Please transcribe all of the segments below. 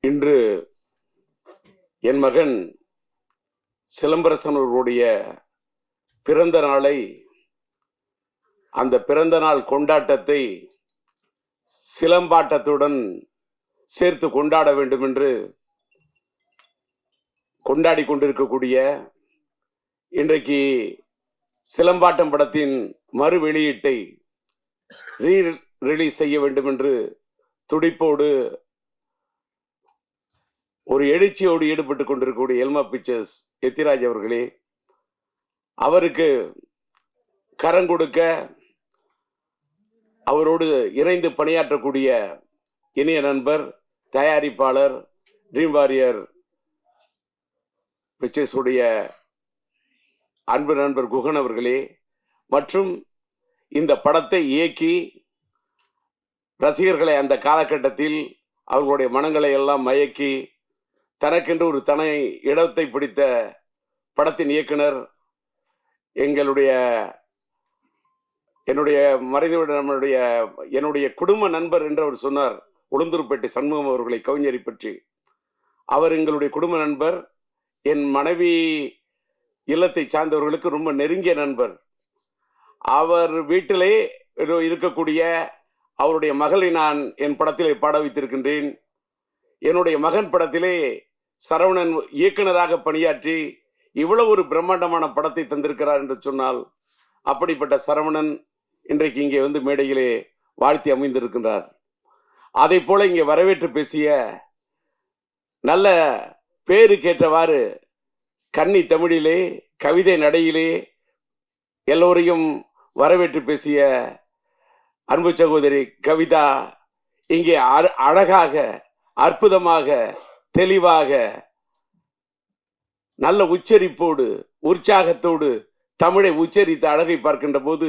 இன்று என் மகன் சிலம்பரசன் அவர்களுடைய பிறந்த நாளை, அந்த பிறந்த நாள் கொண்டாட்டத்தை சிலம்பாட்டத்துடன் சேர்த்து கொண்டாட வேண்டும் என்று கொண்டாடி கொண்டிருக்கக்கூடிய இன்றைக்கு சிலம்பாட்டம் படத்தின் மறு வெளியீட்டை ரிலீஸ் செய்ய வேண்டும் என்று துடிப்போடு ஒரு எழுச்சியோடு ஈடுபட்டுக் கொண்டிருக்கக்கூடிய எல்மா பிக்சர்ஸ் எத்திராஜ் அவர்களே, அவருக்கு கரங்கொடுக்க அவரோடு இணைந்து பணியாற்றக்கூடிய இனிய நண்பர், தயாரிப்பாளர், ட்ரீம் வாரியர் பிக்சர்ஸ் உடைய அன்பு நண்பர் குகன் அவர்களே, மற்றும் இந்த படத்தை இயக்கி ரசிகர்களை அந்த காலகட்டத்தில் அவர்களுடைய மனங்களை எல்லாம் மயக்கி தனக்கென்று ஒரு தனி இடத்தை பிடித்த படத்தின் இயக்குனர், என்னுடைய குடும்ப நண்பர் என்று அவர் சொன்னார். உளுந்தூர்பேட்டை சண்முகம் அவர்களை, கவிஞரை பற்றி. அவர் எங்களுடைய குடும்ப நண்பர், என் மனைவி இல்லத்தை சார்ந்தவர்களுக்கு ரொம்ப நெருங்கிய நண்பர். அவர் வீட்டிலே இருக்கக்கூடிய அவருடைய மகளை நான் என் படத்திலே பாட வைத்திருக்கின்றேன். என்னுடைய மகன் படத்திலே சரவணன் இயக்குனராக பணியாற்றி இவ்வளவு ஒரு பிரம்மாண்டமான படத்தை தந்திருக்கிறார் என்று சொன்னால், அப்படிப்பட்ட சரவணன் இன்றைக்கு இங்கே வந்து மேடையிலே வாழ்த்தி அமைந்திருக்கின்றார். அதை போல இங்கே வரவேற்று பேசிய, நல்ல பேருக்கேற்றவாறு கன்னி தமிழிலே கவிதை நடையிலே எல்லோரையும் வரவேற்று பேசிய அன்பு சகோதரி கவிதா இங்கே அழகாக, அற்புதமாக, தெளிவாக, நல்ல உச்சரிப்போடு, உற்சாகத்தோடு தமிழை உச்சரித்த அழகை பார்க்கின்ற போது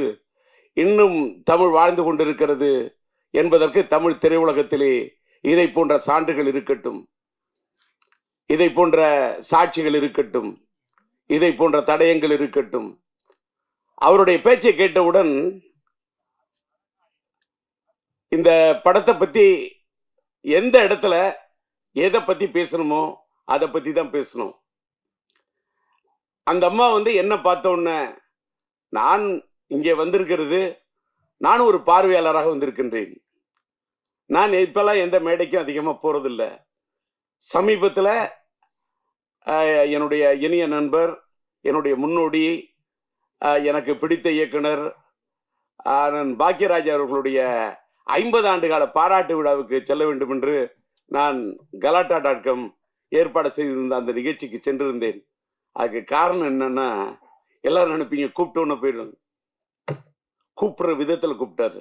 இன்னும் தமிழ் வாழ்ந்து கொண்டிருக்கிறது என்பதற்கு தமிழ் திரையுலகத்திலே இதை போன்ற சான்றுகள் இருக்கட்டும், இதை போன்ற சாட்சிகள் இருக்கட்டும், இதை போன்ற தடயங்கள் இருக்கட்டும். அவருடைய பேச்சை கேட்டவுடன் இந்த படத்தை பத்தி எந்த இடத்துல எதை பத்தி பேசணுமோ அதை பத்தி தான் பேசணும். அந்த அம்மா வந்து என்ன பார்த்த உடனே, நான் இங்கே வந்திருக்கிறது, நான் ஒரு பார்வையாளராக வந்திருக்கின்றேன். நான் இப்பெல்லாம் எந்த மேடைக்கும் அதிகமா போறதில்லை. சமீபத்தில் என்னுடைய இனிய நண்பர், என்னுடைய முன்னோடி, எனக்கு பிடித்த இயக்குனர் பாக்கியராஜ் அவர்களுடைய 50 ஆண்டு கால பாராட்டு விழாவுக்கு செல்ல வேண்டும் என்று நான் கலாட்டா.com ஏற்பாடு செய்திருந்த அந்த நிகழ்ச்சிக்கு சென்றிருந்தேன். அதுக்கு காரணம் என்னன்னா, எல்லாரும் நினைப்பீங்க கூப்பிட்டோன்னு போயிடும். கூப்பிடுற விதத்துல கூப்பிட்டாரு,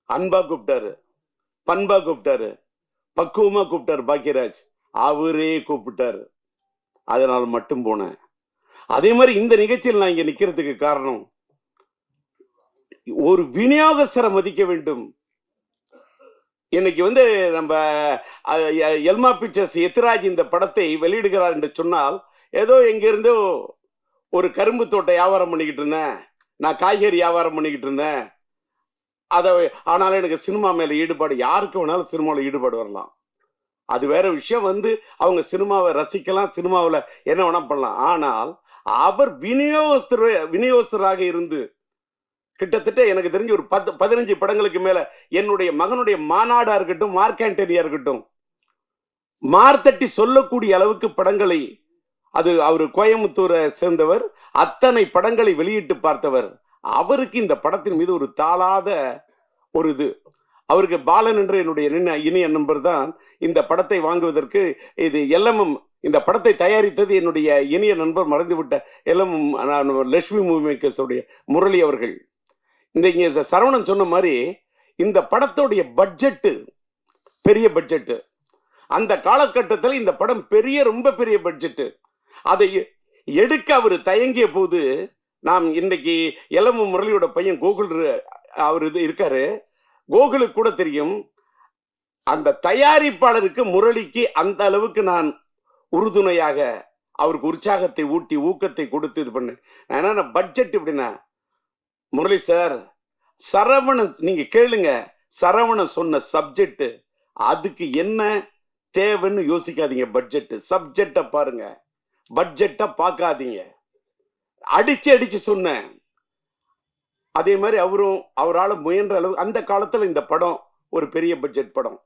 அன்பா கூப்பிட்டாரு, பண்பா கூப்பிட்டாரு, பக்குவமா கூப்பிட்டாரு பாக்கியராஜ். அவரே கூப்பிட்டாரு, அதனால மட்டும் போனேன். அதே மாதிரி இந்த நிகழ்ச்சியில் நான் இங்க நிக்கிறதுக்கு காரணம், ஒரு விநியோகஸ்தரை மதிக்க வேண்டும். இன்னைக்கு வந்து நம்ம எல்மா பிக்சர்ஸ் எத்திராஜ் இந்த படத்தை வெளியிடுகிறார் என்று சொன்னால், ஏதோ எங்கிருந்தோ ஒரு கரும்பு தோட்ட வியாபாரம் பண்ணிக்கிட்டு இருந்தேன், நான் காய்கறி வியாபாரம் பண்ணிக்கிட்டு இருந்தேன், ஆனாலும் எனக்கு சினிமா மேல ஈடுபாடு, யாருக்கு வேணாலும் சினிமாவில் ஈடுபாடு வரலாம், அது வேற விஷயம். வந்து அவங்க சினிமாவை ரசிக்கலாம், சினிமாவில் என்ன வேணா பண்ணலாம். ஆனால் அவர் விநியோகஸ்தராக இருந்து கிட்டத்தட்ட எனக்கு தெரிஞ்சு ஒரு 15 படங்களுக்கு மேல, என்னுடைய மகனுடைய மாநாடா இருக்கட்டும், மார்க் ஆண்டனியா இருக்கட்டும், மார்த்தட்டி சொல்லக்கூடிய அளவுக்கு படங்களை, அது அவர் கோயம்புத்தூரை சேர்ந்தவர், அத்தனை படங்களை வெளியிட்டு பார்த்தவர். அவருக்கு இந்த படத்தின் மீது ஒரு தாளாத ஒரு இது. அவருக்கு பாலன் என்ற என்னுடைய இனிய நண்பர் தான் இந்த படத்தை வாங்குவதற்கு, இது LMM இந்த படத்தை தயாரித்தது என்னுடைய இனிய நண்பர், மறந்துவிட்ட LMM லட்சுமி மூவி மேக்கர்ஸ் உடைய முரளி அவர்கள். இந்த சரவணன் சொன்ன மாதிரி இந்த படத்துடைய பட்ஜெட்டு பெரிய பட்ஜெட்டு. அந்த காலகட்டத்தில் இந்த படம் ரொம்ப பெரிய பட்ஜெட்டு. அதை எடுக்க அவர் தயங்கிய போது, நாம் இன்னைக்கு LMM முரளியோட பையன் கோகுல் அவர் இருக்காரு, கோகுலுக்கு கூட தெரியும், அந்த தயாரிப்பாளருக்கு முரளிக்கு அந்த அளவுக்கு நான் உறுதுணையாக அவருக்கு உற்சாகத்தை ஊட்டி ஊக்கத்தை கொடுத்து இது பண்ணு. ஏன்னா பட்ஜெட் எப்படின்னா, முரளி சார், சரவணன் நீங்க கேளுங்க, சரவணன் சொன்ன சப்ஜெக்ட், அதுக்கு என்ன தேவைன்னு யோசிக்காதீங்க. பட்ஜெட் சப்ஜெக்ட பாருங்க, பட்ஜெட்டை பார்க்காதீங்க. அடிச்சு அடிச்சு சொன்னேன். அதே மாதிரி அவரால் முயன்ற அளவு அந்த காலத்துல இந்த படம் ஒரு பெரிய பட்ஜெட் படம்,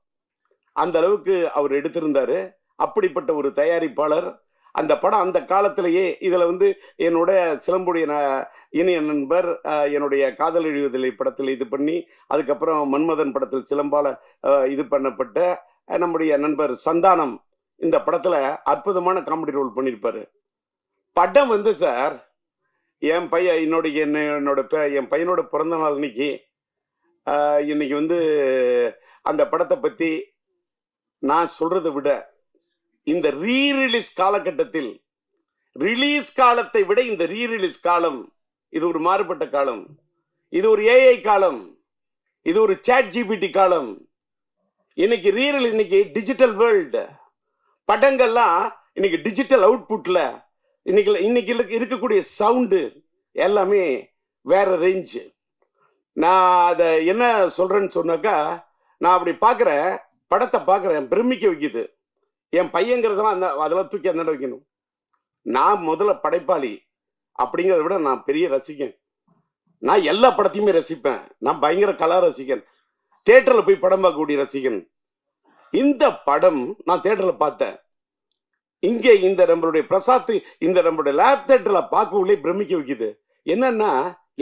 அந்த அளவுக்கு அவர் எடுத்திருந்தாரு. அப்படிப்பட்ட ஒரு தயாரிப்பாளர். அந்த படம் அந்த காலத்திலேயே இதுல வந்து என்னோட சிலம்புடைய இனிய நண்பர் என்னுடைய காதல் எழுதுதலை படத்தில் இது பண்ணி, அதுக்கப்புறம் மன்மதன் படத்தில் சிலம்பால இது பண்ணப்பட்ட நம்முடைய நண்பர் சந்தானம் இந்த படத்துல அற்புதமான காமெடி ரோல் பண்ணியிருப்பாரு. படம் வந்து சார், என் பையன் என் பையனோட பிறந்த நாள் இன்னைக்கு வந்து அந்த படத்தை பத்தி நான் சொல்றதை விட, இந்த ரீரிலீஸ் காலகட்டத்தில், ரிலீஸ் காலத்தை விட இந்த ரீரிலீஸ் காலம் இது ஒரு மாறுபட்ட காலம். இது ஒரு ஏஐ காலம், இது ஒரு சாட் ஜிபிடி காலம். இன்னைக்கு டிஜிட்டல் வேர்ல்டு. படங்கள்லாம் இன்னைக்கு டிஜிட்டல் அவுட்புட்ல இன்னைக்கு இருக்கக்கூடிய சவுண்டு எல்லாமே வேற ரேஞ்சு. நான் அதை என்ன சொல்றேன்னு சொன்னாக்கா, நான் அப்படி பார்க்குறேன், படத்தை பார்க்குறேன், பிரமிக்க வைக்குது. என் பையங்கிறதெல்லாம் அதெல்லாம் தூக்கி அந்த வைக்கணும். நான் முதல்ல படைப்பாளி அப்படிங்கிறத விட நான் பெரிய ரசிகன். நான் எல்லா படத்தையுமே ரசிப்பேன். நான் பயங்கர கலா ரசிகன், தியேட்டர்ல போய் படம் பார்க்கக்கூடிய ரசிகன். இந்த படம் நான் தியேட்டர்ல பார்த்தேன். இங்கே இந்த நம்மளுடைய பிரசாத் இந்த நம்மளுடைய லேப் தியேட்டர்ல பார்க்கவுள்ளே பிரமிக்க வைக்குது. என்னன்னா,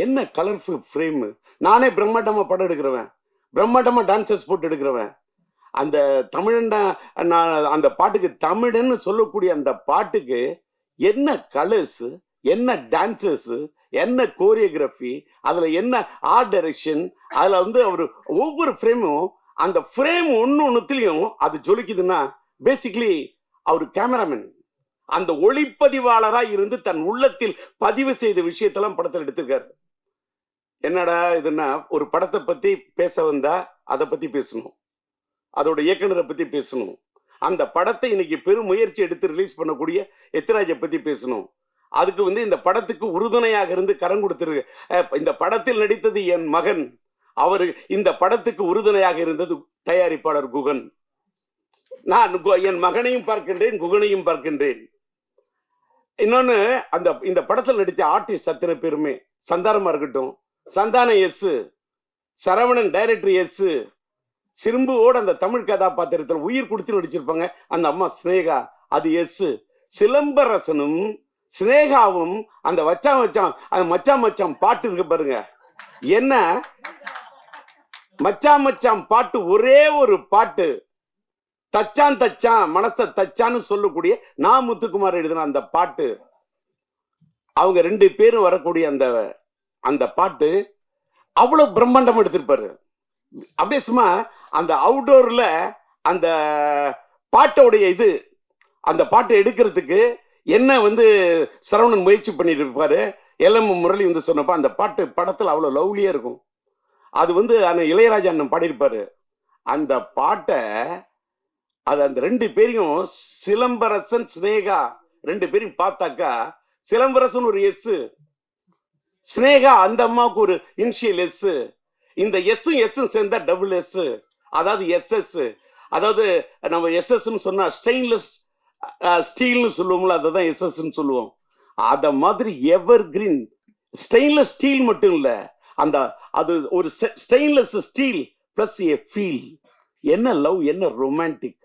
என்ன கலர்ஃபுல் ஃப்ரேம். நானே பிரம்மாண்டமா படம் எடுக்கிறவன், பிரம்மாண்டமா டான்சஸ் போட்டு எடுக்கிறவன். அந்த தமிழன் அந்த பாட்டுக்கு, தமிழன்னு சொல்லக்கூடிய அந்த பாட்டுக்கு என்ன கலர்ஸ், என்ன டான்சஸ், என்ன கோரியோகிராஃபி, அதுல என்ன ஆர்ட் டைரக்ஷன், அதுல வந்து அவர் ஒவ்வொரு ஃப்ரேமும், அந்த ஃப்ரேம் ஒன்னொன்னுத்திலையும் அது ஜொலிக்குதுன்னா பேசிக்கலி அவர் கேமராமேன், அந்த ஒளிப்பதிவாளராக இருந்து தன் உள்ளத்தில் பதிவு செய்த விஷயத்தெல்லாம் படத்தில் எடுத்திருக்காரு. என்னடா இதுன்னா, ஒரு படத்தை பத்தி பேச வந்தா அதை பத்தி பேசணும், அதோட இயக்குனரை பத்தி பேசணும், அந்த படத்தை இன்னைக்கு பெரும் முயற்சி எடுத்து ரிலீஸ் பண்ணக்கூடிய எத்திராஜை பத்தி பேசணும். அதுக்கு வந்து இந்த படத்துக்கு உறுதுணையாக இருந்து கரம் கொடுத்திருக்கு. இந்த படத்தில் நடித்தது என் மகன், அவரு இந்த படத்துக்கு உறுதுணையாக இருந்தது தயாரிப்பாளர் குகன். நான் என் மகனையும் பார்க்கின்றேன், குகனையும் பார்க்கின்றேன். இன்னொன்னு, இந்த படத்தில் நடித்த ஆர்டிஸ்ட் அத்தனை பேருமே, சந்தானமா இருக்கட்டும், Santhanam yes, Saravanan director yes, சிம்புவோட அந்த தமிழ் கதாபாத்திரத்தில் உயிர் கொடுத்து நடிச்சிருப்பாங்க அந்த அம்மா ஸ்னேகா, அது எஸ். சிலம்பரசனும் ஸ்னேகாவும் அந்த அந்த மச்சான் பாட்டு இருக்கு பாருங்க, என்ன மச்சான் பாட்டு, ஒரே ஒரு பாட்டு, தச்சான் மனச தச்சான்னு சொல்லக்கூடிய நான் முத்துக்குமார் எழுதின அந்த பாட்டு, அவங்க ரெண்டு பேரும் வரக்கூடிய அந்த பாட்டு அவ்வளவு பிரம்மாண்டம் எடுத்திருப்பாரு. அப்படியே சும்மா அந்த அவுட்டோர்ல அந்த பாட்டோடைய அந்த பாட்டை எடுக்கிறதுக்கு என்ன வந்து சரவணன் முயற்சி பண்ணிட்டு இருப்பாரு. எல்எம் முரளி வந்து சொன்னப்ப அந்த பாட்டு படத்துல அவ்வளவு லவ்லியா இருக்கும். அது வந்து இளையராஜா அண்ணன் பாடியிருப்பாரு. அந்த பாட்டை அந்த ரெண்டு பேரையும், சிலம்பரசன் ஸ்னேகா ரெண்டு பேரையும் பார்த்தாக்கா, சிலம்பரசன் ஒரு எஸ், ஸ்னேகா அந்த அம்மாவுக்கு ஒரு இனிஷியல் எஸ், இந்த எஸ் சேர்ந்தா டபுள் எஸ், அதாவது எஸ்எஸ். அதாவது நம்ம எஸ்எஸ் சொன்னா ஸ்டெயின்லெஸ் ஸ்டீல்னு சொல்லுவோம்ல, அதை எஸ்எஸ் சொல்லுவோம். அத மாதிரி எவர் கிரீன் ஸ்டெயின்லெஸ் ஸ்டீல் மட்டும் இல்ல, அது ஒரு stainless steel plus A feel. என்ன லவ், என்ன ரொமான்டிக்,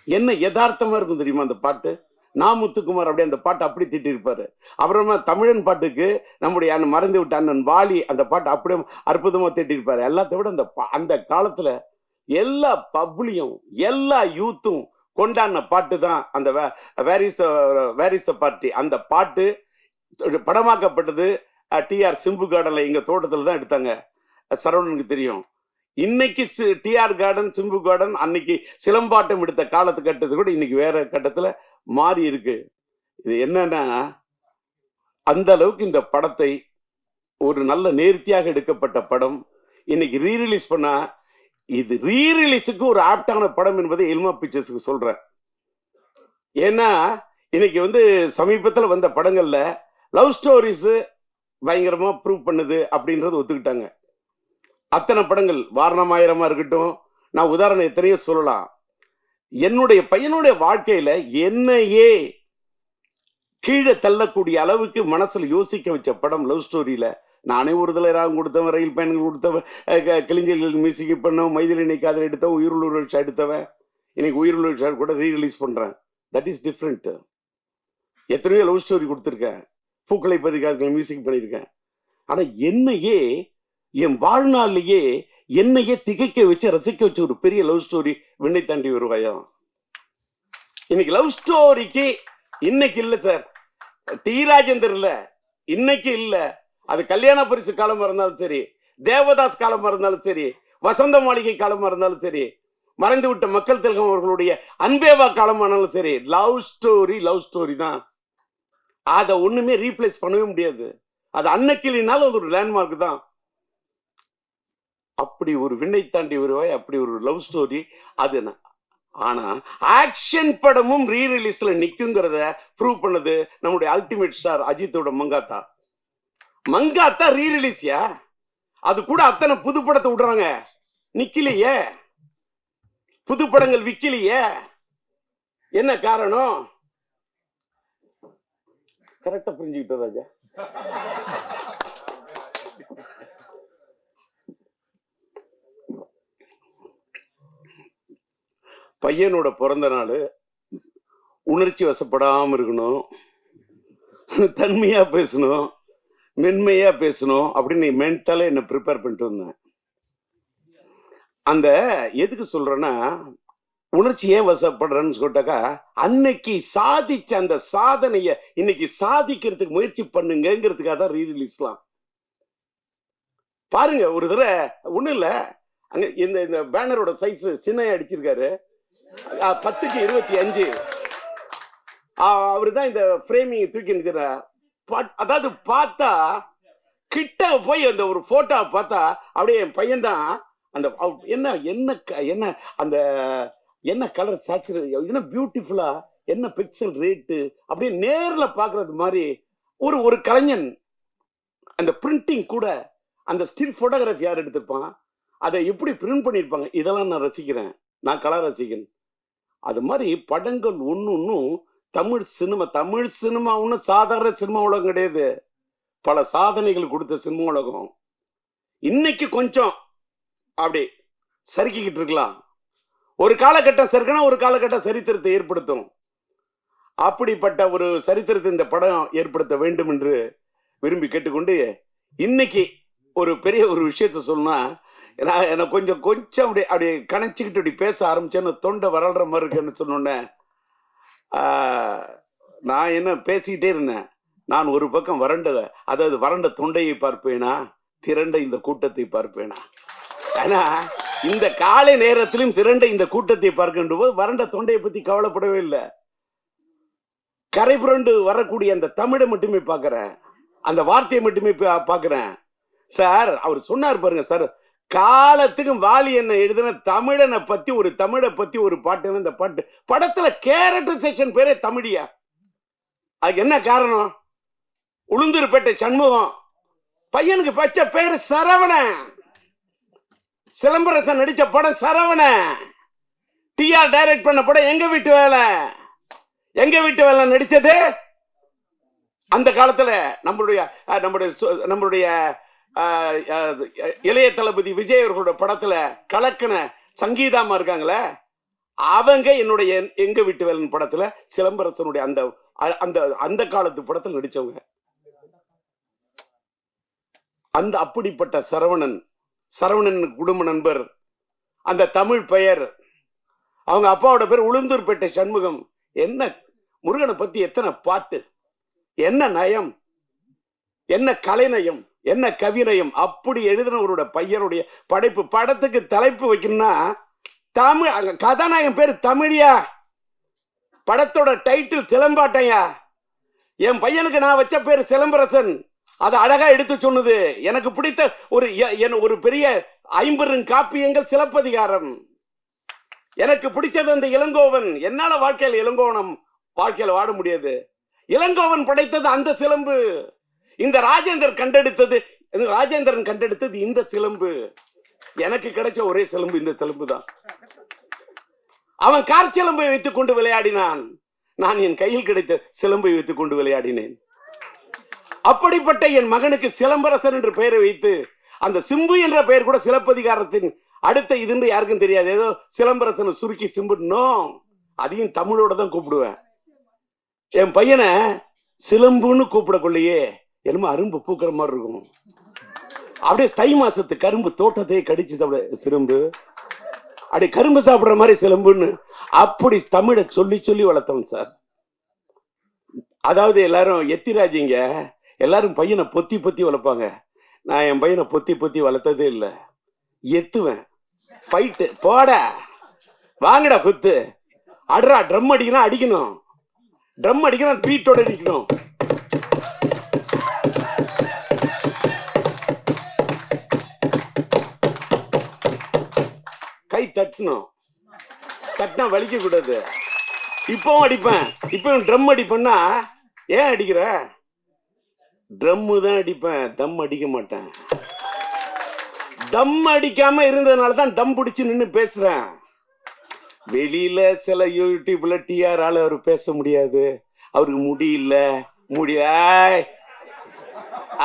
என்ன யதார்த்தமா இருக்கும் தெரியுமா அந்த பாட்டு. நான் முத்துக்குமார் அப்படியே அந்த பாட்டு அப்படி திட்டிருப்பாரு. அப்புறமா தமிழன் பாட்டுக்கு நம்முடைய மறைந்து விட்ட அண்ணன் வாலி அந்த பாட்டு அப்படியே அற்புதமா திட்டிருப்பாரு. எல்லாத்த விட அந்த காலத்துல எல்லா பப்ளியும் எல்லா யூத்தும் கொண்டாடின பாட்டு தான் அந்த வேர் இஸ் த பார்ட்டி. அந்த பாட்டு படமாக்கப்பட்டது டிஆர் சிம்பு கார்டன்ல, எங்க தோட்டத்துல தான் எடுத்தாங்க. சரவணனுக்கு தெரியும். இன்னைக்கு டிஆர் கார்டன், சிம்பு கார்டன், அன்னைக்கு சிலம்பாட்டம் எடுத்த காலத்துக்கட்டத்தை கூட இன்னைக்கு வேற கட்டத்துல மாறி இருக்கு. இது என்னன்னா, அந்த அளவுக்கு இந்த படத்தை ஒரு நல்ல நேர்த்தியாக எடுக்கப்பட்ட படம் இன்னைக்கு ரீரிலீஸ் பண்ணா, இது ரீரிலீஸுக்கு ஒரு ஆப்டான படம் என்பதை எல்மா பிக்சர்ஸ்க்கு சொல்றேன். ஏன்னா இன்னைக்கு வந்து சமீபத்துல வந்த படங்கள்ல லவ் ஸ்டோரிஸ் பயங்கரமா ப்ரூவ் பண்ணுது அப்படின்றது ஒத்துக்கிட்டாங்க. அத்தனை படங்கள், வாரணமாயிரமா இருக்கட்டும், நான் உதாரணம் எத்தனையோ சொல்லலாம். என்னுடைய பையனுடைய வாழ்க்கையில என்னையே கீழே தள்ளக்கூடிய அளவுக்கு மனசுல யோசிக்க வச்ச படம் லவ் ஸ்டோரியில. நானே ஒரு தடவை ராகம் கொடுத்தவன், ரயில் பயணங்கள் கொடுத்தவன், கிளிஞ்சல் மியூசிக் பண்ணவன், மைதிலி காதல் எடுத்தவன், உயிருள்ள ஷாட் எடுத்தவன். இன்னைக்கு உயிருள்ள ஷாட் கூட ரீரிலீஸ் பண்றேன். That is different. எத்தனையோ லவ் ஸ்டோரி கொடுத்துருக்கேன், பூக்களை பதிக்காத மியூசிக் பண்ணியிருக்கேன். ஆனா என்னையே என் வாழ்நாளிலேயே என்னையே திகைக்க வச்சு ரசிக்க வச்ச ஒரு பெரிய லவ் ஸ்டோரி விண்ணை தாண்டி வருவாயா. இன்னைக்கு லவ் ஸ்டோரிக்கு இன்னைக்கு இல்ல சார், டி ராஜேந்தர் இல்ல, இன்னைக்கு இல்ல. அது கல்யாண பரிசு காலமா இருந்தாலும் சரி, தேவதாஸ் காலமா இருந்தாலும் சரி, வசந்த மாளிகை காலமா இருந்தாலும் சரி, மறைந்து விட்ட மக்கள் திலகம் அவர்களுடைய அன்பேவா காலமானாலும் சரி, லவ் ஸ்டோரி தான். அதை ஒண்ணுமே ரீப்ளேஸ் பண்ணவே முடியாது. அது அன்னைக்கு இல்லைனாலும் அது ஒரு லேண்ட்மார்க் தான். அப்படி ஒரு விண்ணை தாண்டி வருவாய், அப்படி ஒரு லவ் ஸ்டோரி அது. ஆனா ஆக்ஷன் படமும் ரீ ரிலீஸ்ல நிக்குங்கிறத ப்ரூவ் பண்ணது நம்முடைய அல்டிமேட் ஸ்டார் அஜித்தோட மங்காத்தா ரீ ரிலீஸ்யா. அது கூட அத்தனை புது படத்தை விடுறாங்க, நிக்கலையே, புது படங்கள் விக்கலையே. என்ன காரணம்? கரெக்டா புரிஞ்சுக்கிட்ட ராஜா. பையனோட பிறந்த நாள் உணர்ச்சி வசப்படாம இருக்கணும், தன்மையா பேசணும், மென்மையா பேசணும் அப்படின்னு மென்டலா என்ன ப்ரிப்பேர் பண்ணிட்டு வந்தேன். அந்த எதுக்கு சொல்றேன்னா, உணர்ச்சி ஏன் வசப்படுறேன்னு சொல்லிட்டாக்கா, அன்னைக்கு சாதிச்ச அந்த சாதனைய இன்னைக்கு சாதிக்கிறதுக்கு முயற்சி பண்ணுங்கிறதுக்காக தான் ரீ ரிலீஸ்லாம். பாருங்க, ஒரு தடவை ஒண்ணும் இல்ல, அங்க இந்த பேனரோட சைஸ் சின்ன அடிச்சிருக்காரு, 10:25. அவருதான் இந்த ஃப்ரேமிங் தூக்கி நிற்கிற. அதாவது பார்த்தா கிட்ட போய் அந்த ஒரு போட்டோ பார்த்தா அப்படியே என் பையன் தான். அந்த என்ன என்ன என்ன அந்த என்ன கலர் சேச்சுரேட், என்ன பியூட்டிஃபுல்லா, என்ன பிக்சல் ரேட்டு, அப்படியே நேர்ல பாக்குறது மாதிரி ஒரு கலைஞன். அந்த பிரிண்டிங் கூட, அந்த ஸ்டில் போட்டோகிராஃபி யார் எடுத்திருப்பான், அதை எப்படி பிரிண்ட் பண்ணியிருப்பாங்க, இதெல்லாம் நான் ரசிக்கிறேன். நான் கலா ரசிகன். அது மாதிரி படங்கள் ஒன்னும் தமிழ் சினிமா ஒன்னும் சாதாரண சினிமா உலகம் கிடையாது. பல சாதனைகள் கொடுத்த சினிமா உலகம். இன்னைக்கு கொஞ்சம் அப்படி சறுக்கிக்கிட்டு இருக்கலாம். ஒரு காலகட்டம் சறுக்கனா ஒரு காலகட்டம் சரித்திரத்தை ஏற்படுத்தும். அப்படிப்பட்ட ஒரு சரித்திரத்தை இந்த படம் ஏற்படுத்த வேண்டும் என்று விரும்பி கேட்டுக்கொண்டு, இன்னைக்கு ஒரு பெரிய ஒரு விஷயத்த சொன்னா, எனக்கு கொஞ்சம் அப்படி கணச்சிக்கிட்டு அப்படி பேச ஆரம்பிச்சேன்னு தொண்டை வரல்ற மாதிரி இருக்குன்னு சொன்னோன்னே, நான் என்ன பேசிக்கிட்டே இருந்தேன். நான் ஒரு பக்கம் வறண்ட தொண்டையை பார்ப்பேனா, திரண்ட இந்த கூட்டத்தை பார்ப்பேனா. ஆனா இந்த காலை நேரத்திலும் திரண்ட இந்த கூட்டத்தை பார்க்கின்ற போது வறண்ட தொண்டையை பத்தி கவலைப்படவே இல்லை. கரை புரண்டு வரக்கூடிய அந்த தமிழை மட்டுமே பார்க்கிறேன், அந்த வார்த்தையை மட்டுமே பார்க்கிறேன். சார் அவர் சொன்னார் பாருங்க சார், காலத்துக்கும் வாலி என்ன எழுதின தமிழனை பத்தி ஒரு பாட்டு. இந்த பாட்டு படத்துல கேரக்டர் செக்ஷன் பேரே தமிழியா. அதுக்கு என்ன காரணம்? உளுந்தூர்பேட்டை சண்முகம் பையனுக்கு பச்ச பேரு சரவணன். சிலம்பரசன் நடிச்ச படம் சரவணன். டிஆர் டைரக்ட் பண்ண படம் எங்க வீட்டு வேலை நடிச்சது. அந்த காலத்துல நம்மளுடைய இளைய தளபதி விஜய் அவர்களோட படத்துல கலக்கன சங்கீதாமா இருக்காங்களே, அவங்க என்னுடைய எங்க வீட்டு வேலை படத்துல சிலம்பரசனுடைய அந்த காலத்து படத்தில் நடிச்சவங்க. அந்த அப்படிப்பட்ட சரவணன் குடும்ப நண்பர், அந்த தமிழ் பெயர், அவங்க அப்பாவோட பேர் உளுந்தூர்பேட்டை சண்முகம். என்ன முருகனை பத்தி எத்தனை பாட்டு, என்ன நயம், என்ன கலைநயம், என்ன கவிநயம். அப்படி எழுதினவரோட பையனுடைய படைப்பு. படத்துக்கு தலைப்பு வைக்கணும்னா தமிழ், கதாநாயகன் பேர் தமிழியா, படத்தோட டைட்டில் சிலம்பாட்டையா. என் பையனுக்கு நான் வச்ச பேர் சிலம்பரசன். அது அழகா எடுத்து சொன்னது. எனக்கு பிடித்த ஒரு பெரிய 50 காப்பியங்கள் சிலப்பதிகாரம். எனக்கு பிடிச்சது அந்த இளங்கோவன். என்னால வாழ்க்கையில வாழ முடியாது. இளங்கோவன் படைத்தது அந்த சிலம்பு. இந்த ராஜேந்திரன் கண்டெடுத்தது இந்த சிலம்பு. எனக்கு கிடைச்ச ஒரே சிலம்பு இந்த சிலம்பு தான். அவன் கார் சிலம்பை வைத்துக் கொண்டு விளையாடினான், நான் என் கையில் கிடைத்த சிலம்பை வைத்துக் கொண்டு விளையாடினேன். அப்படிப்பட்ட என் மகனுக்கு சிலம்பரசன் என்று பெயரை வைத்து, அந்த சிம்பு என்ற பெயர் கூட சிலப்பதிகாரத்தின் அடுத்த இதுன்னு யாருக்கும் தெரியாது. ஏதோ சிலம்பரசனை சுருக்கி சிம்புனோ, அதையும் தமிழோட தான் கூப்பிடுவேன். என் பையனை சிலம்புன்னு கூப்பிடக்குள்ளேயே என்னமோ அரும்பு பூக்கிற மாதிரி இருக்கும். அப்படியே தை மாசத்து கரும்பு தோட்டத்தையே கடிச்சு சாப்பிட சிலம்பு, அப்படி கரும்பு சாப்பிடுற மாதிரி சிலம்புன்னு அப்படி தமிழை சொல்லி சொல்லி வளர்த்தவன் சார். அதாவது எல்லாரும் எத்திராஜிங்க எல்லாரும் பையனை பொத்தி பொத்தி வளர்ப்பாங்க. நான் என் பையனை பொத்தி பொத்தி வளர்த்ததே இல்லை. எத்துவேன், ஃபைட்டு, போட வாங்கடா குத்து, அட்ரா, ட்ரம் அடிக்கணும், அடிக்கணும், ட்ரம் அடிக்கணும், பீட்டோட அடிக்கணும். கை தட்டணும், தட்டினா வலிக்க கூடாது. இப்பவும் அடிப்பேன், இப்பவும் ட்ரம் அடிப்பேன்னா, ஏன் அடிக்கிற? ட்ரம்மு தான் அடிப்பேன், தம் அடிக்க மாட்டேன். தம் அடிக்காம இருந்ததுனால தான் டம் பிடிச்சு நின்று பேசுறேன். வெளியில சில யூடியூப்ல டிஆர் ஆல அவர் பேச முடியாது, அவருக்கு முடியல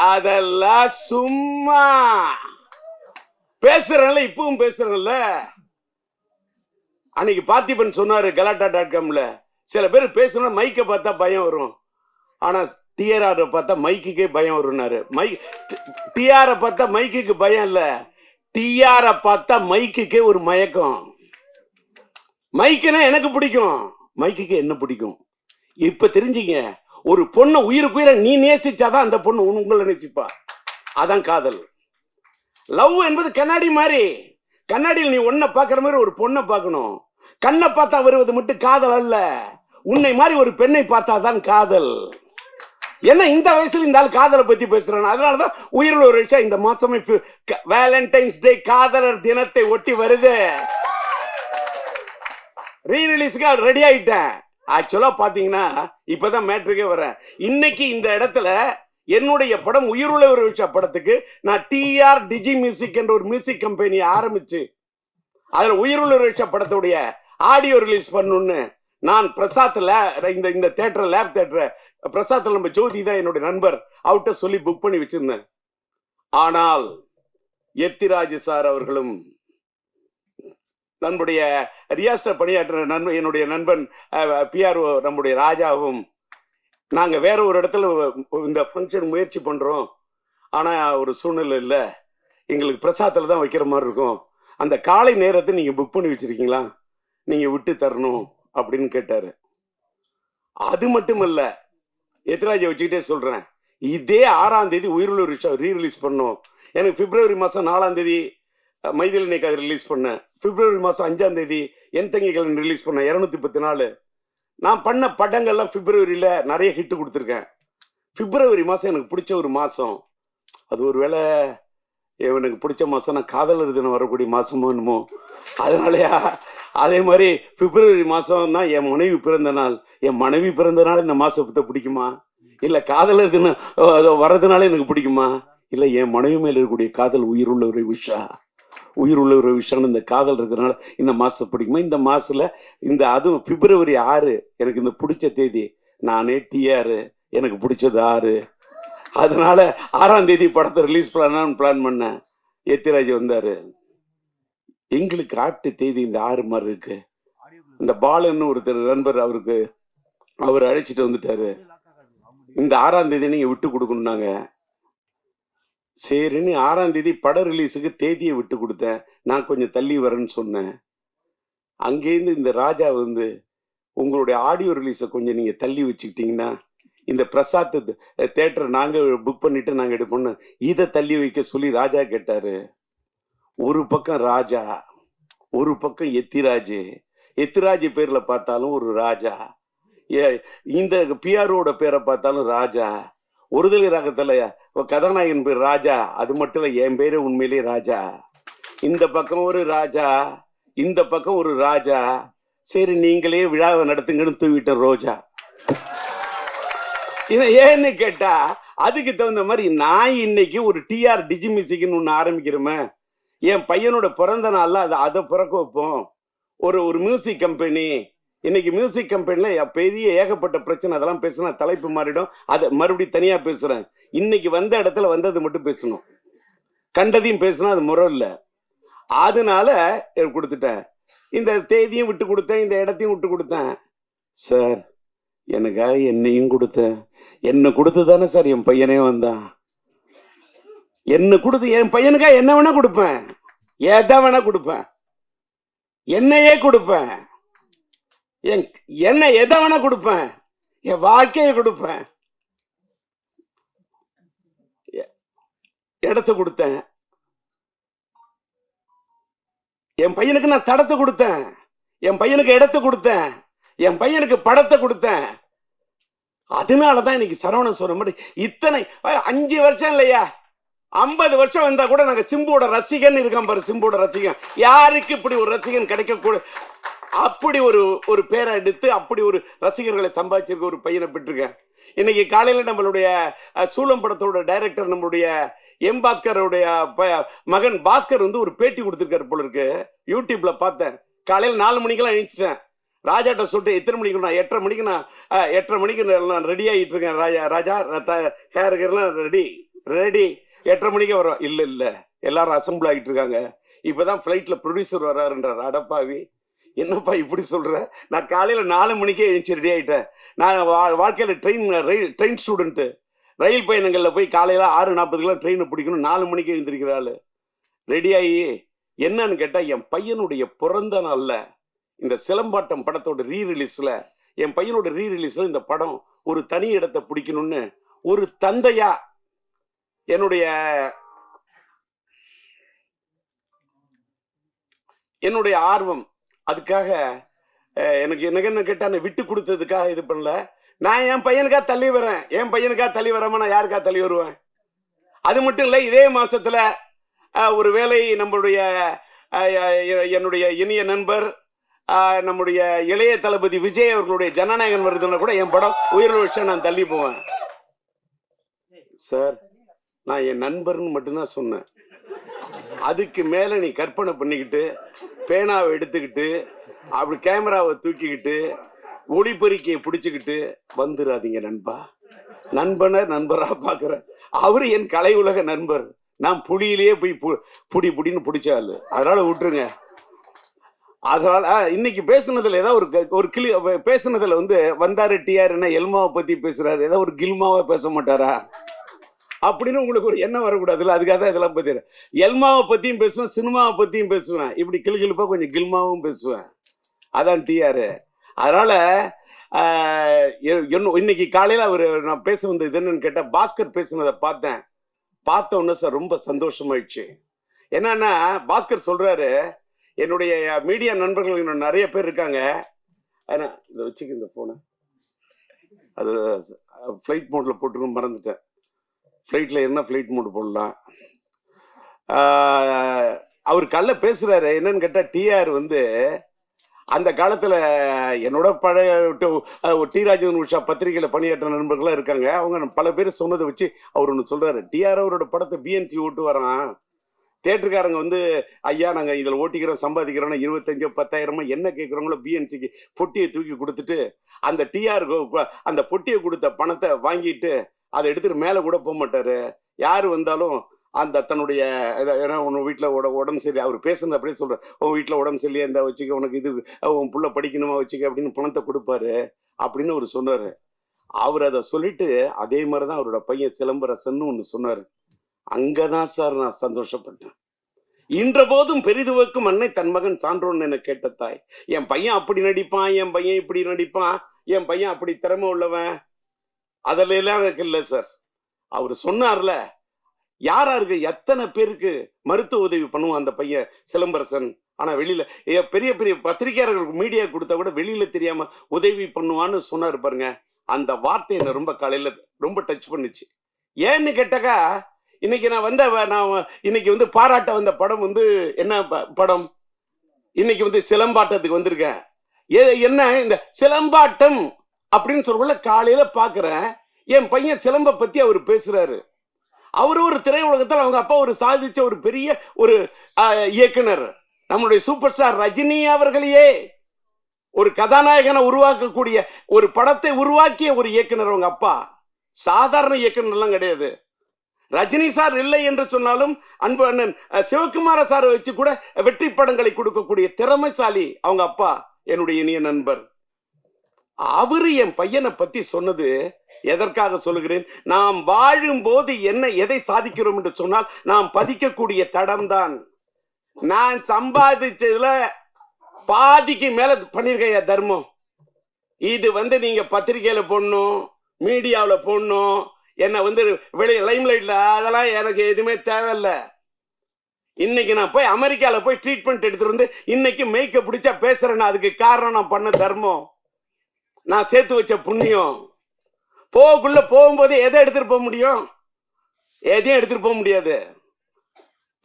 அதெல்லாம் சும்மா பேசுறேன்ல, இப்பவும் பேசுறேன்ல. அன்னைக்கு பார்த்திபன் சொன்னாரு கலாட்டா.comல, சில பேர் பேசுனா மைக்க பார்த்தா பயம் வரும், ஆனா டிஆர் பார்த்தா மைக்குக்கே பயம் வரும்னாரு. டிஆர் பார்த்தா மைக்குக்கு பயம் இல்ல, டிஆர் பார்த்தா மைக்குக்கே ஒரு மயக்கம். மைக்குனா எனக்கு பிடிக்கும், மைக்குக்கு என்ன பிடிக்கும். இப்ப தெரிஞ்சுங்க, ஒரு பொண்ணை உயிருக்குயிர நீ நேசிச்சாதான் அந்த பொண்ணு உங்களை நேசிப்பா. அதான் காதல். லவ் என்பது கண்ணாடி மாதிரி. கண்ணாடியில் நீ ஒன்ன பாக்குற மாதிரி ஒரு பொண்ணை பார்க்கணும். கண்ணை பார்த்தா வருவது மட்டும் காதல் அல்ல, உன்னை மாதிரி ஒரு பெண்ணை பார்த்தா தான் காதல். என்ன இந்த வயசுல இந்த ஆள் காதலை பத்தி பேசுறான். அதனாலதான் உயிருள்ள ஒரு விஷயம் இந்த மாசமே வேலண்டைன்ஸ் டே, காதலர் தினத்தை ஒட்டி வருது. ரீரிலீஸ்க்கு ரெடி ஆயிட்டேன். ஆக்சுவலா பாத்தீங்கன்னா இப்பதான் மேட்ருக்கே வரேன். இன்னைக்கு இந்த இடத்துல என்னுடைய படம் உயிருள்ள ஒரு விஷயம் படத்துக்கு நான் டிஆர் டிஜி மியூசிக் என்ற ஒரு மியூசிக் கம்பெனி ஆரம்பிச்சு அதுல உயிருள்ள ஒரு விஷயம் படத்துடைய ஆடியோ ரிலீஸ் பண்ணணும்னு நான் பிரசாத்ல இந்த தியேட்டர் லேப் தியேட்டர் பிரசாத்ல நம்ம ஜோதி தான் என்னுடைய நண்பர், அவர்கிட்ட சொல்லி புக் பண்ணி வச்சிருந்தேன். ஆனால் எத்திராஜ் சார் அவர்களும் நம்முடைய ரியாஸ்டர் பணியாற்ற என்னுடைய நண்பன் பிஆர்ஓ நம்முடைய ராஜாவும் நாங்க வேற ஒரு இடத்துல இந்த ஃபங்க்ஷன் முயற்சி பண்றோம், ஆனா ஒரு சூழ்நிலை இல்லை, எங்களுக்கு பிரசாத்தில் தான் வைக்கிற மாதிரி இருக்கும், அந்த காலை நேரத்தை நீங்க புக் பண்ணி வச்சிருக்கீங்களா, நீங்க விட்டு தரணும் அப்படின்னு கேட்டாரு. அது மட்டும் இல்ல, எத்திராஜை வச்சுக்கிட்டே சொல்றேன், இதே 6ஆம் தேதி உயிருள்ள விஷயம் ரீரிலீஸ் பண்ணோம். எனக்கு பிப்ரவரி மாசம் 4ஆம் தேதி மைதிலினை கதை ரிலீஸ் பண்ணேன், பிப்ரவரி மாசம் 5ஆம் தேதி என் தங்கிகள் ரிலீஸ் பண்ணேன். 214 நான் பண்ண படங்கள்லாம் பிப்ரவரியில நிறைய ஹிட் கொடுத்துருக்கேன். பிப்ரவரி மாசம் எனக்கு பிடிச்ச ஒரு மாசம். அது ஒரு வேளை எனக்கு பிடிச்ச மாசம் நான் காதலர் தினம் வரக்கூடிய மாசமோ என்னமோ, அதனாலயா. அதே மாதிரி பிப்ரவரி மாசம் தான் என் மனைவி பிறந்த நாள். என் மனைவி பிறந்த நாள் இந்த மாசத்தை பிடிக்குமா, இல்ல காதலர் தினம் வர்றதுனால எனக்கு பிடிக்குமா, இல்ல என் மனைவி மேல இருக்கக்கூடிய காதல் உயிருள்ள ஒரு விஷயம், உயிர் உள்ள ஒரு விஷயம், இந்த காதல் இருக்கிறதுனால இந்த மாசம் பிடிக்குமா. இந்த மாசத்துல இந்த அதுவும் பிப்ரவரி 6 எனக்கு இந்த பிடிச்ச தேதி. நானே டிஆர், எனக்கு பிடிச்சது 6, அதனால 6ஆம் தேதி படத்தை ரிலீஸ் பண்ணலாம்னு பிளான் பண்ணேன். எத்திராஜ் வந்தாரு. எங்களுக்கு ஆட்டு தேதி இந்த 6 மாதிரி இருக்கு. இந்த பாலன்னு ஒருத்தர் நண்பர், அவர் அழைச்சிட்டு வந்துட்டாரு. இந்த 6ஆம் தேதி நீங்க விட்டு கொடுக்கணும்னாங்க. சரின்னு 6ஆம் தேதி பட ரிலீஸுக்கு தேதியை விட்டு கொடுத்தேன். நான் கொஞ்சம் தள்ளி வரேன்னு சொன்னேன். அங்கேருந்து இந்த ராஜா உங்களுடைய ஆடியோ ரிலீஸை கொஞ்சம் நீங்க தள்ளி வச்சுக்கிட்டீங்கன்னா, இந்த பிரசாத் தியேட்டர் நாங்க புக் பண்ணிட்டு நாங்க எடுப்போம்னு இதை தள்ளி வைக்க சொல்லி ராஜா கேட்டாரு. ஒரு பக்கம் ராஜா, ஒரு பக்கம் எத்திராஜ். எத்திராஜ் பேர்ல பார்த்தாலும் ஒரு ராஜா, இந்த பிஆரோட பேரை பார்த்தாலும் ராஜா. ஒருதலை ராகத்துல கதாநாயகன் பேர் ராஜா, அது மட்டும் இல்ல என் பேரு உண்மையிலே ராஜா. இந்த பக்கம் ஒரு ராஜா, இந்த பக்கம் ஒரு ராஜா. சரி நீங்களே விழாவை நடத்துங்கன்னு தூவிட்ட ரோஜா. இதை ஏன்னு கேட்டா, அதுக்கு தகுந்த மாதிரி நான் இன்னைக்கு ஒரு டிஆர் டிஜி மியூசிக்னு ஒண்ணு ஆரம்பிக்கிறோமே. என் பையனோட பிறந்த நாள்ல அதை பிறக்க வைப்போம். ஒரு ஒரு மியூசிக் கம்பெனி, இன்னைக்கு மியூசிக் கம்பெனில பெரிய ஏகப்பட்ட பிரச்சனை. அதெல்லாம் பேசினா தலைப்பு மாறிடும். அதை மறுபடியும் தனியா பேசுறேன். இன்னைக்கு வந்த இடத்துல வந்தது மட்டும் பேசணும். கண்டதையும் பேசினா அது முறை இல்லை. அதனால கொடுத்துட்டேன். இந்த தேதியும் விட்டு கொடுத்தேன், இந்த இடத்தையும் விட்டு கொடுத்தேன். சார், எனக்காக என்னையும் கொடுத்தேன். என்ன கொடுத்து தானே சார் என் பையனே வந்தான். என்ன கொடுத்து என் பையனுக்காக என்ன வேணா கொடுப்பேன், எதை வேணா கொடுப்பேன், என்னையே கொடுப்பேன், என்ன எதை வேணா கொடுப்பேன், என் வாழ்க்கையை கொடுப்பேன். இடத்தை கொடுத்தேன். என் பையனுக்கு நான் தடத்தை கொடுத்தேன், என் பையனுக்கு இடத்தை கொடுத்தேன், என் பையனுக்கு படத்தை கொடுத்தேன். அதனாலதான் இன்னைக்கு சரவணன் சொன்ன மாதிரி இத்தனை 5 வருஷம் இல்லையா, 50 வருஷம் வந்தா கூட நாங்க சிம்புவோட ரசிகன் இருக்கோம் பாரு. சிம்புவோட ரசிகன், யாருக்கு இப்படி ஒரு ரசிகன் கிடைக்க அப்படி ஒரு பேரை எடுத்து அப்படி ஒரு ரசிகர்களை சம்பாதிச்சிருக்க ஒரு பையனை பெற்றிருக்கேன். இன்னைக்கு காலையில நம்மளுடைய சூலம் படத்தோட டைரக்டர் நம்மளுடைய எம் பாஸ்கருடைய மகன் பாஸ்கர் வந்து ஒரு பேட்டி கொடுத்திருக்காரு போல இருக்கு. யூடியூப்ல பார்த்தேன். காலையில 4 மணிக்கெல்லாம் எழுந்துச்சேன். ராஜாட்ட சொல்லிட்டு எத்தனை மணிக்கு, நான் 8:30 மணிக்கு, நான் 8:30 மணிக்கு நான் ரெடி ஆகிட்டு இருக்கேன். ராஜா ஹேருக்கெல்லாம் ரெடி 8:30 மணிக்கு வரும். இல்லை எல்லாரும் அசம்பிள் ஆகிட்டு இருக்காங்க. இப்பதான் ஃபிளைட்ல ப்ரொடியூசர் வர்றாருன்றார். அடப்பாவி, என்னப்பா இப்படி சொல்ற? நான் காலையில 4 மணிக்கே எழுந்துச்சு ரெடி ஆகிட்டேன். நான் வாழ்க்கையில ட்ரெயின் ஸ்டூடெண்ட்டு. ரயில் பயணங்களில் போய் காலையில 6:40 ட்ரெயினை பிடிக்கணும். 4 மணிக்கு எழுந்திருக்கிறாள். ரெடியாகி என்னன்னு கேட்டா, என் பையனுடைய பிறந்த நாள்ல இந்த சிலம்பாட்டம் படத்தோட ரீரிலீஸ்ல, என் பையனோட ரீரிலீஸ்ல இந்த படம் ஒரு தனி இடத்தை பிடிக்கணும்னு ஒரு தந்தையா என்னுடைய ஆர்வம். அதுக்காக எனக்கு என்ன கேட்டா, விட்டு கொடுத்ததுக்காக இது பண்ணல. நான் என் பையனுக்காக தள்ளி வரேன். என் பையனுக்காக தள்ளி வராம நான் யாருக்காக தள்ளி வருவேன்? அது மட்டும் இல்லை, இதே மாசத்துல ஒரு வேளை நம்மளுடைய என்னுடைய இனிய நண்பர் நம்முடைய இளைய தளபதி விஜய் அவர்களுடைய ஜனநாயகன் வருதுன்னா கூட என் படம் உயிரிழந்த விஷயம் நான் தள்ளி போவேன். சார், நான் என் நண்பர்னு மட்டும்தான் சொன்னேன். அதுக்கு மேல நீ கற்பனை பண்ணிக்கிட்டு பேனாவை எடுத்துக்கிட்டு அப்படி கேமராவை தூக்கிக்கிட்டு ஒளிபெருக்கியை பிடிச்சுக்கிட்டு வந்துடாதீங்க நண்பா. நண்பரா பாக்குறேன். அவரு என் கலை உலக நண்பர். நான் புடியிலேயே போய் புடின்னு பிடிச்சாலு. அதனால விட்டுருங்க. அதனால இன்னைக்கு பேசுனதுல ஏதாவது ஒரு கிளி பேசுனதுல வந்து வந்தாரு டிஆர் என்ன எல்மாவை பத்தி பேசுறாரு, ஏதாவது ஒரு கில்மாவை பேச மாட்டாரா அப்படின்னு உங்களுக்கு ஒரு எண்ணம் வரக்கூடாதுல்ல. அதுக்காக தான் இதெல்லாம் பத்தி எல்மாவை பத்தியும் பேசுவேன், சினிமாவை பத்தியும் பேசுவேன், இப்படி கிளிகிழிப்பா கொஞ்சம் கில்மாவும் பேசுவேன். அதான் டிஆர். அதனால இன்னைக்கு காலையில நான் பேச வந்தது என்னன்னு கேட்டா, பாஸ்கர் பேசுனதை பார்த்த உடனே சார் ரொம்ப சந்தோஷமாயிடுச்சு. என்னன்னா, பாஸ்கர் சொல்றாரு, என்னுடைய மீடியா நண்பர்கள் இன்னும் நிறைய பேர் இருக்காங்க. இதை வச்சுக்க இந்த போன அது ஃபிளைட் மோட்ல போட்டுருன்னு மறந்துட்டேன். ஃபிளைட்ல என்ன ஃபிளைட் மோட் போடலாம். அவர் கல்ல பேசுறாரு. என்னன்னு கேட்டா, டிஆர் வந்து அந்த காலத்துல என்னோட பழைய டி ராஜேந்திரன் உஷா பத்திரிகையில பணியாற்ற நண்பர்களா இருக்காங்க. அவங்க பல பேர் சொன்னதை வச்சு அவர் ஒன்று சொல்றாரு. டிஆர் அவரோட படத்தை பிஎன்சி ஓட்டு வரான். தேட்டருக்காரங்க வந்து, ஐயா நாங்க இதுல ஓட்டிக்கிறோம், சம்பாதிக்கிறோம்னா 25 10,000 என்ன கேட்கிறவங்களோ பிஎன்சிக்கு பொட்டியை தூக்கி கொடுத்துட்டு, அந்த டிஆர் அந்த பொட்டியை கொடுத்த பணத்தை வாங்கிட்டு அதை எடுத்துட்டு மேல கூட போக மாட்டாரு. யாரு வந்தாலும் அந்த தன்னுடைய உன் வீட்டுல உடம்பு சரி, அவர் பேசுறது அப்படியே சொல்ற, உன் வீட்டுல உடம்பு சரியில்லையா இருந்தா வச்சுக்க, உனக்கு இது உன் புள்ள படிக்கணுமா வச்சுக்க அப்படின்னு பணத்தை கொடுப்பாரு அப்படின்னு அவர் சொன்னாரு. அவர் அதை சொல்லிட்டு அதே மாதிரிதான் அவரோட பையன் சிலம்பரசன் ஒண்ணு சொன்னாரு. அங்கதான் சார் நான் சந்தோஷப்பட்டேன். இன்ற போதும் பெரிதுவக்கும் அன்னை தன் மகன் சான்றோன்னு என கேட்ட தாய். என் பையன் அப்படி நடிப்பான், என் பையன் இப்படி நடிப்பான், என் பையன் அப்படி திறமை உள்ளவன், அதுல எல்லாம் எனக்கு இல்லை சார். அவர் சொன்னார்ல, யாராருக்கு எத்தனை பேருக்கு மருத்துவ உதவி பண்ணுவான் அந்த பையன் சிலம்பரசன். ஆனா வெளியில பெரிய பெரிய பத்திரிகையாளர்களுக்கு மீடியா கொடுத்தா கூட வெளியில தெரியாம உதவி பண்ணுவான்னு சொன்னாரு பாருங்க. அந்த வார்த்தை என்ன ரொம்ப காலையில ரொம்ப டச் பண்ணுச்சு. ஏன்னு கேட்டாக்கா, இன்னைக்கு நான் இன்னைக்கு வந்து பாராட்ட வந்த படம் வந்து என்ன படம், இன்னைக்கு வந்து சிலம்பாட்டத்துக்கு வந்திருக்கேன். என்ன இந்த சிலம்பாட்டம் அப்படின்னு சொல்ல காலையில பாக்குறேன். என் பையன் சிலம்ப பத்தி அவர் பேசுறாரு. அவரு ஒரு திரையுலகத்தில் அவங்க அப்பா ஒரு சாதிச்ச ஒரு பெரிய ஒரு இயக்குனர். நம்முடைய சூப்பர் ஸ்டார் ரஜினி அவர்களையே ஒரு கதாநாயகனை உருவாக்கக்கூடிய ஒரு படத்தை உருவாக்கிய ஒரு இயக்குனர் அவங்க அப்பா. சாதாரண இயக்குனர் எல்லாம் கிடையாது. ரஜினி சார் இல்லை என்று சொன்னாலும் அன்பு அண்ணன் சிவகுமார சார் வச்சு கூட வெற்றி படங்களை கொடுக்கக்கூடிய திறமைசாலி அவங்க அப்பா, என்னுடைய இனிய நண்பர். அவரு என் பையனை பத்தி சொன்னது எதற்காக சொல்லுகிறேன்? நாம் வாழும் போது எதை சாதிக்கிறோம் என்று சொன்னால் நாம் பதிக்கக்கூடிய தடம் தான். நான் சம்பாதிச்சதுல பாதிக்கு மேல பண்ணிருக்கேன் தர்மம். இது நீங்க பத்திரிகையில போடணும், மீடியாவில் போடணும், என்ன வெளியே லைம்லைட்ல, அதெல்லாம் எனக்கு எதுவுமே தேவையில்லை. இன்னைக்கு நான் போய் அமெரிக்கால போய் ட்ரீட்மெண்ட் எடுத்துட்டு வந்து இன்னைக்கு மேய்க்க பிடிச்சா பேசுறேன்னா அதுக்கு காரணம் நான் பண்ண தர்மம், நான் சேர்த்து வச்ச புண்ணியம். போகும்போது எதை எடுத்துட்டு போக முடியும்? எதையும் எடுத்துட்டு போக முடியாது.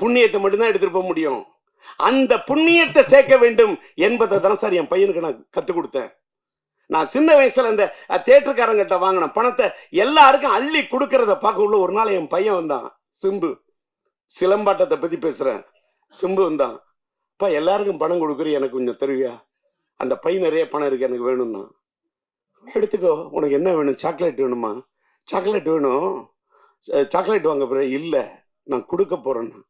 புண்ணியத்தை மட்டும்தான் எடுத்துட்டு போக முடியும். அந்த புண்ணியத்தை சேர்க்க வேண்டும் என்பதை தான் சார் என் பையனுக்கு நான் கற்றுக் கொடுத்தேன். நான் சின்ன வயசுல இந்த தேட்டருக்காரங்கிட்ட வாங்கின பணத்தை எல்லாருக்கும் அள்ளி கொடுக்கறத பார்க்க உள்ள ஒரு நாள் என் பையன் வந்தான், சிம்பு. சிலம்பாட்டத்தை பத்தி பேசுறேன். சிம்பு வந்தான், அப்பா எல்லாருக்கும் பணம் கொடுக்குற, எனக்கு கொஞ்சம் தருவியா? அந்த பையன் நிறைய பணம் இருக்கு, எனக்கு வேணும்னா. எடுத்துக்கோ, உனக்கு என்ன வேணும்? சாக்லேட் வேணுமா? சாக்லேட் வேணும். சாக்லேட் வாங்க போற? இல்லை, நான் கொடுக்க போறேன்னா.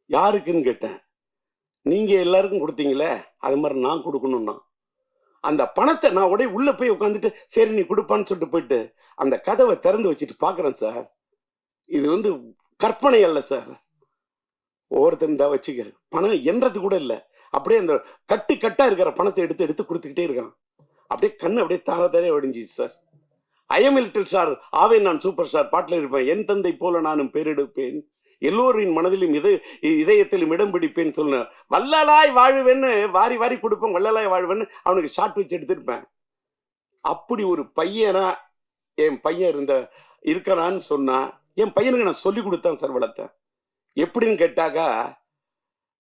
யாருக்குன்னு கேட்டேன். நீங்க எல்லாருக்கும் கொடுத்தீங்களே, அது மாதிரி நான் கொடுக்கணும்னா. அந்த பணத்தை நான் உடைய உள்ள போய் உட்காந்துட்டு சரி நீ கொடுப்பான்னு சொல்லிட்டு போயிட்டு அந்த கதவை திறந்து வச்சுட்டு பாக்குறேன் சார். இது கற்பனை அல்ல சார். ஒவ்வொருத்தரும் தான் வச்சுக்க, பணம் என்றது கூட இல்லை. அப்படியே அந்த கட்டா இருக்கிற பணத்தை எடுத்து கொடுத்துக்கிட்டே இருக்கான். அப்படியே கண்ணு அப்படியே தாரே வடிஞ்சிச்சு சார். ஐஎம் லிட்டில் ஸ்டார், ஆவே நான் சூப்பர் ஸ்டார் பாட்டில் இருப்பேன். என் தந்தை போல நானும் பேரெடுப்பேன், எல்லோரின் மனதிலும் இதயத்திலும் இடம் பிடிப்பேன்னு சொன்ன. வள்ளலாய் வாழ்வேன்னு வாரி வாரி கொடுப்பேன், வள்ளலாய் வாழ்வேன்னு அவனுக்கு ஷார்ட் வச்சு எடுத்திருப்பேன். அப்படி ஒரு பையனா என் பையன் இருக்கிறான்னு சொன்னா, என் பையனுக்கு நான் சொல்லி கொடுத்தேன் சார், வளர்த்தேன். எப்படின்னு கேட்டாக்கா,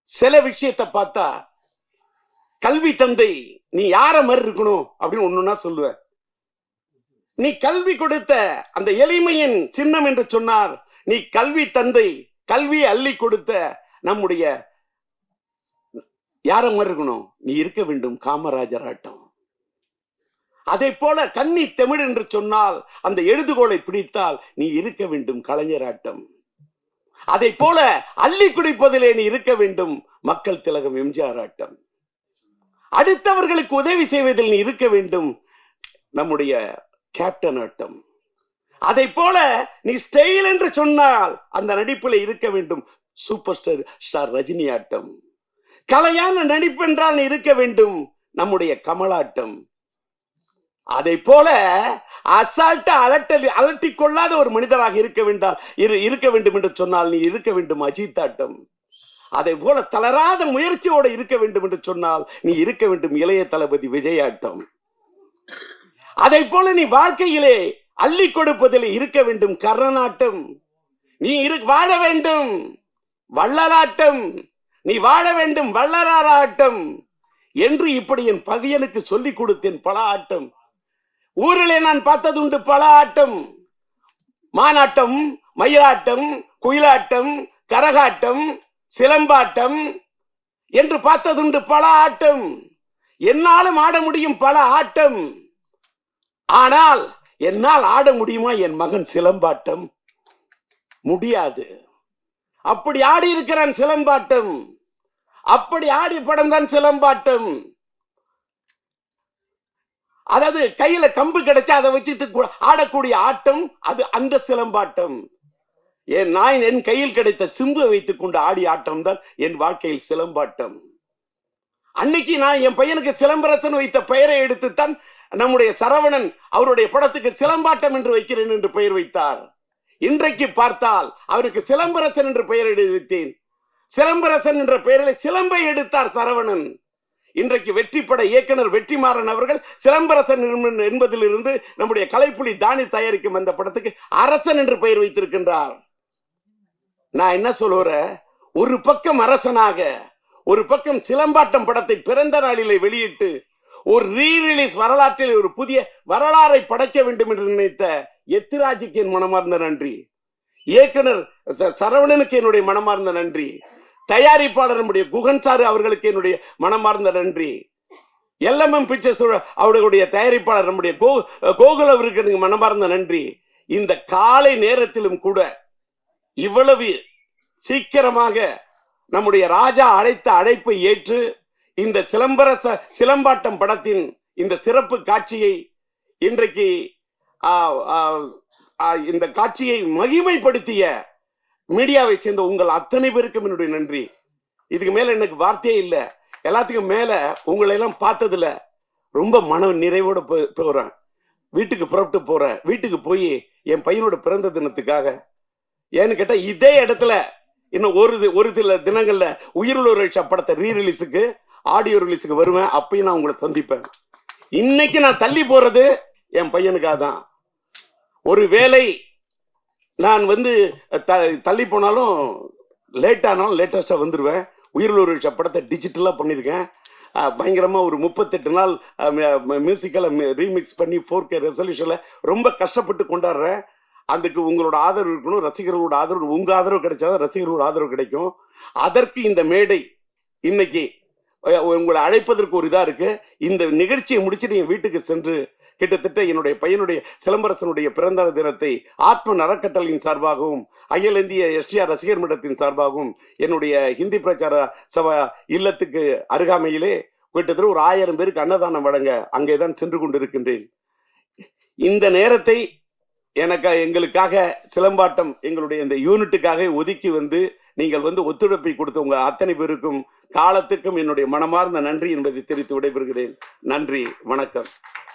சில விஷயத்தை பார்த்தா கல்வி தந்தை நீ யார மாதிரி இருக்கணும் அப்படின்னு ஒண்ணுன்னா சொல்லுவேன். நீ கல்வி கொடுத்த அந்த எளிமையின் சின்னம் என்று சொன்னார். நீ கல்வி தந்தை, கல்வி அள்ளி கொடுத்த நம்முடைய யார மாதிரி இருக்கணும்? நீ இருக்க வேண்டும் காமராஜர் ஆட்டம். அதை போல கன்னி தமிழ் என்று சொன்னால் அந்த எழுதுகோளை பிடித்தால் நீ இருக்க வேண்டும் கலைஞர் ஆட்டம். அதை போல அள்ளி குடிப்பதிலே நீ இருக்க வேண்டும் மக்கள் திலகம் எம்ஜிஆர் ஆட்டம். அடுத்தவர்களுக்கு உதவி செய்வதில் நீ இருக்க வேண்டும் நம்முடைய கேப்டன் ஆட்டம். அதை போல நீ ஸ்டைல் என்று சொன்னால் அந்த நடிப்பில் இருக்க வேண்டும் சூப்பர் ஸ்டார் ரஜினி ஆட்டம். கலையான நடிப்பு என்றால் நீ இருக்க வேண்டும் நம்முடைய கமலாட்டம். அதை போல அசால்ட்டா அலட்டி கொள்ளாத ஒரு மனிதராக இருக்க வேண்டும் என்று சொன்னால் நீ இருக்க வேண்டும் அஜித் ஆட்டம். அதை போல தளராத முயற்சியோடு இருக்க வேண்டும் என்று சொன்னால் நீ இருக்க வேண்டும் இளைய தளபதி விஜய் ஆட்டம். அதை போல நீ வாழ்க்கையிலே அள்ளி கொடுப்பதில் இருக்க வேண்டும் கர்ணனாட்டம். நீ வாழ வேண்டும் வள்ளலாட்டம், நீ வாழ வேண்டும் வள்ளலாராட்டம் என்று இப்படி என் பகையனுக்கு சொல்லிக் கொடுத்தேன். பல ஆட்டம் ஊரிலே நான் பார்த்ததுண்டு, பல ஆட்டம். மானாட்டம், மயிலாட்டம், குயிலாட்டம், கரகாட்டம், சிலம்பாட்டம் என்று பார்த்ததுண்டு, பல ஆட்டம். என்னாலும் ஆட முடியும் பல ஆட்டம். ஆனால் என்னால் ஆட முடியுமா என் மகன் சிலம்பாட்டம்? முடியாது. அப்படி ஆடி இருக்கிறான் சிலம்பாட்டம். அப்படி ஆடி படம் தான் சிலம்பாட்டம். அதாவது கையில கம்பு கிடைச்சா அதை வச்சுட்டு ஆடக்கூடிய ஆட்டம், அது அந்த சிலம்பாட்டம். என் கையில் கிடைத்த சிம்பு வைத்துக் கொண்டு ஆடி ஆட்டம் தான் என் வாழ்க்கையில் சிலம்பாட்டம். அன்னைக்கு நான் என் பையனுக்கு சிலம்பரசன் வைத்த பெயரை எடுத்துத்தான் நம்முடைய சரவணன் அவருடைய படத்துக்கு சிலம்பாட்டம் என்று வைக்கிறேன் என்று பெயர் வைத்தார். இன்றைக்கு பார்த்தால் அவருக்கு சிலம்பரசன் என்று பெயர் எடுத்தேன். சிலம்பரசன் என்ற பெயரில் சிலம்பை எடுத்தார் சரவணன். இன்றைக்கு வெற்றிப்பட இயக்குனர் வெற்றிமாறன் அவர்கள் சிலம்பரசன் என்பதிலிருந்து நம்முடைய கலைப்புலி தானி தயாரிக்கும் அந்த படத்துக்கு அரசன் என்று பெயர் வைத்திருக்கின்றார். நான் என்ன சொல்லுறேன், ஒரு பக்கம் அரசனாக, ஒரு பக்கம் சிலம்பாட்டம் படத்தை பிறந்த நாளிலே வெளியிட்டு ஒரு ரீரிலீஸ் வரலாற்றில் ஒரு புதிய வரலாறை படைக்க வேண்டும் என்று நினைத்த எத்திராஜுக்கு என் மனமார்ந்த நன்றி. இயக்குனர் சரவணனுக்கு என்னுடைய மனமார்ந்த நன்றி. தயாரிப்பாளர் நம்முடைய குகன் சார் அவர்களுக்கு என்னுடைய மனமார்ந்த நன்றி. எல்எம்எம் பிக்சர்ஸ் அவர்களுடைய தயாரிப்பாளர் நம்முடைய கோகுல் அவருக்கு எனக்கு மனமார்ந்த நன்றி. இந்த காலை நேரத்திலும் கூட இவ்வளவு சீக்கிரமாக நம்முடைய ராஜா அழைத்த அழைப்பை ஏற்று இந்த சிலம்பாட்டம் படத்தின் இந்த சிறப்பு காட்சியை இன்றைக்கு இந்த காட்சியை மகிமைப்படுத்திய மீடியாவை சேர்ந்த உங்கள் அத்தனை பேருக்கும் என்னுடைய நன்றி. இதுக்கு மேல எனக்கு வார்த்தையே இல்லை. எல்லாத்துக்கும் மேல உங்களை எல்லாம் பார்த்ததுல ரொம்ப மன நிறைவோட போறேன். வீட்டுக்கு புறப்பட்டு போறேன். வீட்டுக்கு போய் என் பையனோட பிறந்த தினத்துக்காக, ஏன்னு கேட்டா இதே இடத்துல இன்னும் ஒரு சில தினங்கள்ல உயிருள்ள படத்தை ரீரிலீஸுக்கு ஆடியோ ரிலீஸுக்கு வருவேன். அப்பயும் நான் உங்களை சந்திப்பேன். இன்னைக்கு நான் தள்ளி போறது என் பையனுக்காக தான். ஒரு வேளை நான் தள்ளி போனாலும் லேட் ஆனாலும் லேட்டஸ்டா வந்துடுவேன். உயிருள்ள படத்தை டிஜிட்டலா பண்ணியிருக்கேன். பயங்கரமா ஒரு 38 நாள் மியூசிக்கலை ரீமிக்ஸ் பண்ணி 4K ரெசல்யூஷன்ல ரொம்ப கஷ்டப்பட்டு கொண்டாடுறேன். அதுக்கு உங்களோட ஆதரவு இருக்கணும். ரசிகர்களோட ஆதரவு, உங்க ஆதரவு கிடைச்சாதான் ரசிகர்களோட ஆதரவு கிடைக்கும். அதற்கு இந்த மேடை இன்னைக்கு உங்களை அழைப்பதற்கு ஒரு இதா இருக்கு. இந்த நிகழ்ச்சியை முடிச்சுட்டு என் வீட்டுக்கு சென்று கிட்டத்தட்ட என்னுடைய பையனுடைய சிலம்பரசனுடைய பிறந்த தினத்தை ஆத்ம அறக்கட்டளையின் சார்பாகவும் அகில இந்திய எஸ்டிஆர் ரசிகர் மன்றத்தின் சார்பாகவும் என்னுடைய ஹிந்தி பிரச்சார சபா இல்லத்துக்கு அருகாமையிலே கிட்டத்தட்ட ஒரு 1000 பேருக்கு அன்னதானம் வழங்க அங்கேதான் சென்று கொண்டிருக்கின்றேன். இந்த நேரத்தை எங்களுக்காக சிலம்பாட்டம் எங்களுடைய இந்த யூனிட்டுக்காக ஒதுக்கி நீங்கள் ஒத்துழைப்பை கொடுத்த உங்க அத்தனை பேருக்கும் காலத்துக்கும் என்னுடைய மனமார்ந்த நன்றி என்பதை தெரிவித்து விடைபெறுகிறேன். நன்றி, வணக்கம்.